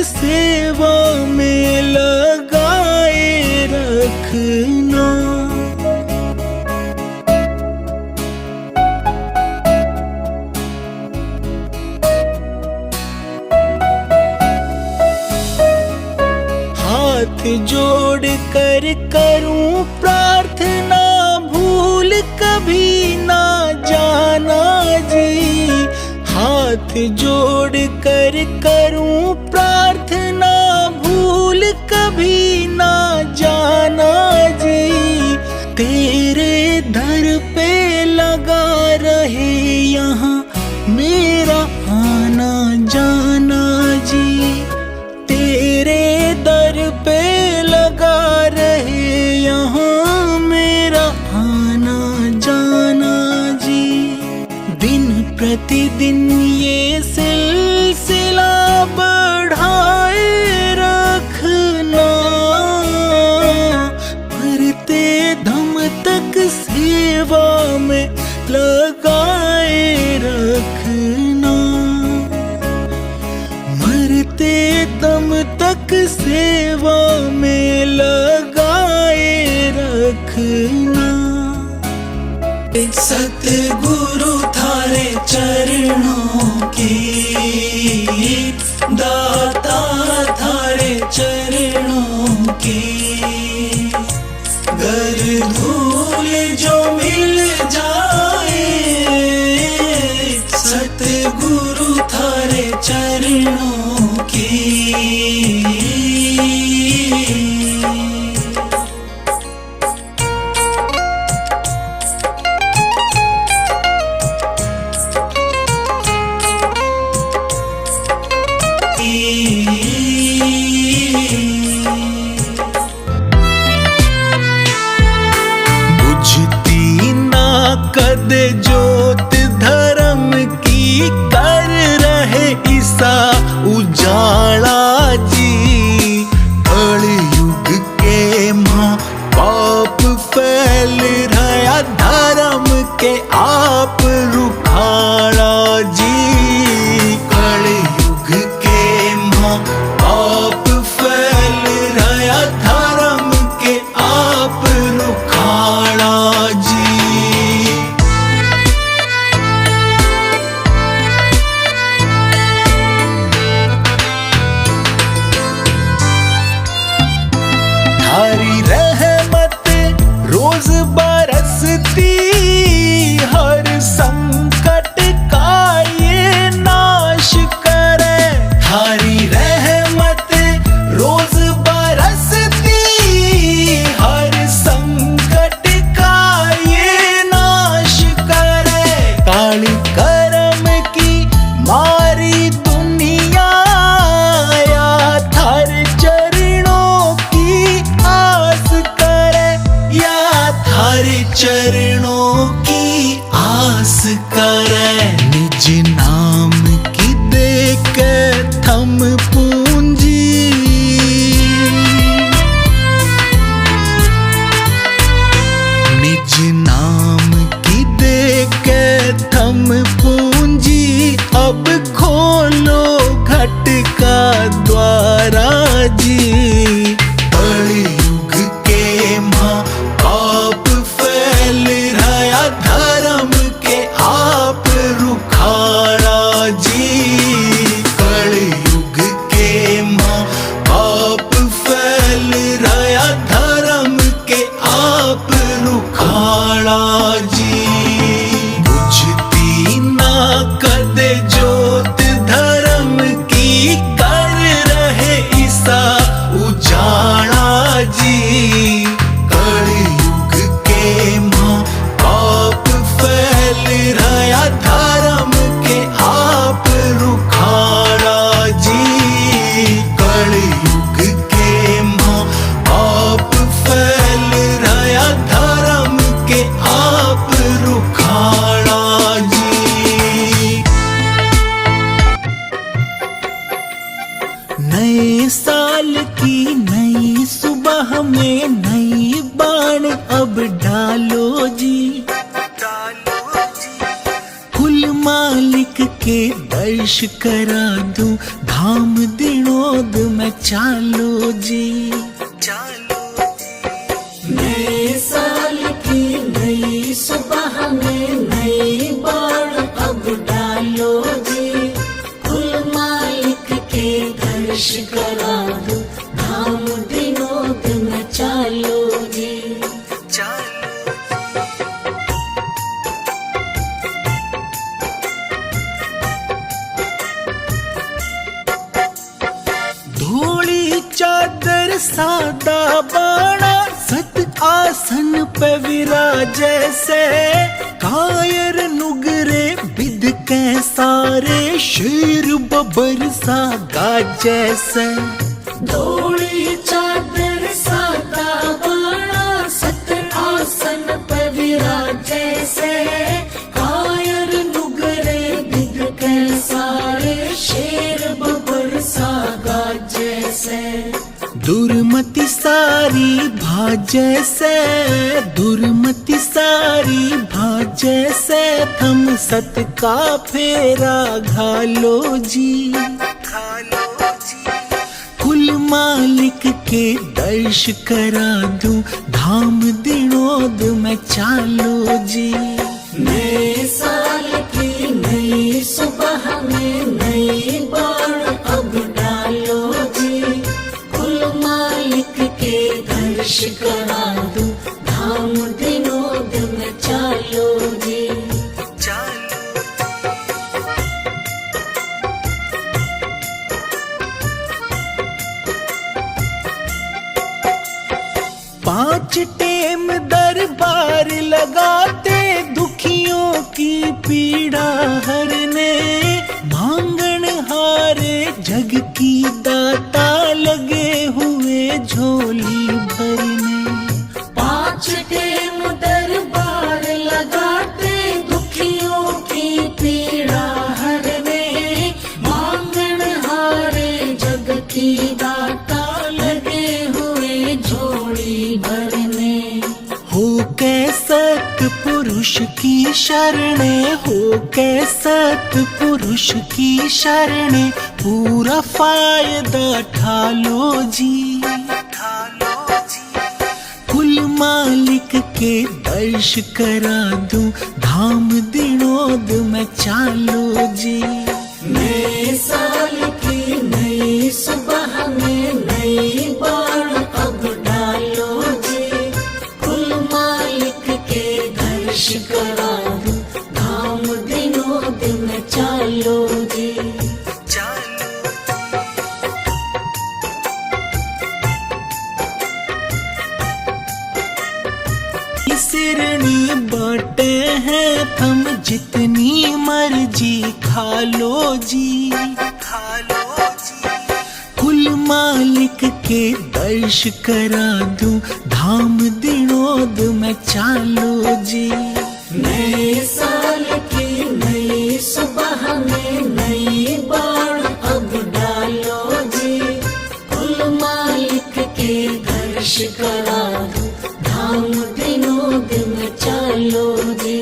सेवा में लगाए रखना। हाथ जोड़ कर करूं प्रार्थना, भूल कभी ना जाना जी। हाथ जोड़ कर करूं प्रार्थना, भूल कभी ना जाना जी। तेरे दर पे लगा रहे यहाँ मेरा आना जाना जी। तेरे दर पे लगा रहे यहाँ मेरा आना जाना जी। दिन प्रतिदिन ये सिलसिला बढ़ाए रखना, मरते दम तक सेवा में लगाए रखना। मरते दम तक सेवा में लगाए रखना। सतगुरु थारे चरणों की, दाता थारे चरणों की। गर धूल जो मिल जाए, सतगुरु थारे चरणों की। बुझती ना कद जोत धर्म की, कर रहे ईसा उजाला जी। कलयुग के माँ पाप फैल रहा, धर्म के आप रुखाड़ा जी। कलयुग के माँ पाप फैल रहा, धर्म के आप रुखाड़ा जी। थारी रहमत रोज बरसती, हर संकट का ये नाश करे। थारी रहमत रोज बरसती, हर संकट का ये नाश करे। काली करम की मारी दुनिया, या थार चरणों की आस करे। या थार चरणों की आस करे। निज नाम की देख थम पूंजी, निज नाम की देख थम पूंजी। अब खोलो घट का द्वारा जी। कलयुग के माँ पाप फैल रहा, धर्म के आप रुखाड़ा जी। कलयुग के माँ पाप फैल रहा, धर्म के आप रुखाड़ा जी। बुझती ना कद जोत धर्म की, कर रहे ईसा उजाड़ा जी। कलयुग के माँ पाप फैल रहा, धर्म के आप रुखाड़ा जी। कलयुग के माँ पाप फैल रहा, धर्म के आप रुखाड़ा जी। नए साल की नई सुबह में नई बाण अब डालो जी। कुल मालिक के दर दर्श करा दूं, धाम दिनोद में चालो जी, चालो जी। नए साल की नई सुबह में नई बाण अब डालो जी, कुल मालिक के दर्श करा दूं, धाम दिनोद में चालो जी, चालो। धोली चादर सादा बाणा, सत आसन पे विराजे से, कायर नुगरे बिद के सारे, शेर बबर सा गाजे से। धोली चादर सादा बाणा, सत आसन पे विराजे से, कायर नुगरे बिद के सारे, शेर बबर सा गाजे से। दुर्मति सारी भाजे से, दुर्मति सारी भाजे से, थम सत का फेरा घालो जी, घालो जी। कुल मालिक के दर्श करा दूं, धाम दिनोद में चालो जी। नए साल की नई सुबह में नई बाण अब डालो जी, कुल मालिक के दर्श करा दूं, धाम दिनोद में चालो जी, चालो। पांच टेम दरबार लगाते, दुखियों की पीड़ा हरने, मांगन हारे जग की दाता, लगे हुए झोली भरने। पांच टेम दरबार लगाते, दुखियों की पीड़ा हरने, मांगन हारे जग की दाता, लगे हुए झोली भरने। हो के सत पुरुष की शरणे, हो के सत पुरुष की शरणे, पूरा फायदा ठालो जी, ठालो जी। कुल मालिक के दर्श करा दूं, धाम दिनोद में चालो जी। नए साल की नई सुबह में नई बाण अब डालो जी, कुल मालिक के दर्श करा दूं, धाम दिनोद में चालो जी, चालो। सिरनी बाटे हैं थम, जितनी मर्जी खा लो जी, खा लो जी। कुल मालिक के दर्श करा दूं, धाम दिनोद में चालो जी। नए साल की नई सुबह में नई बाण अब डालो जी, कुल मालिक के दर्श करा दूं, धाम दिनोद में चालो जी।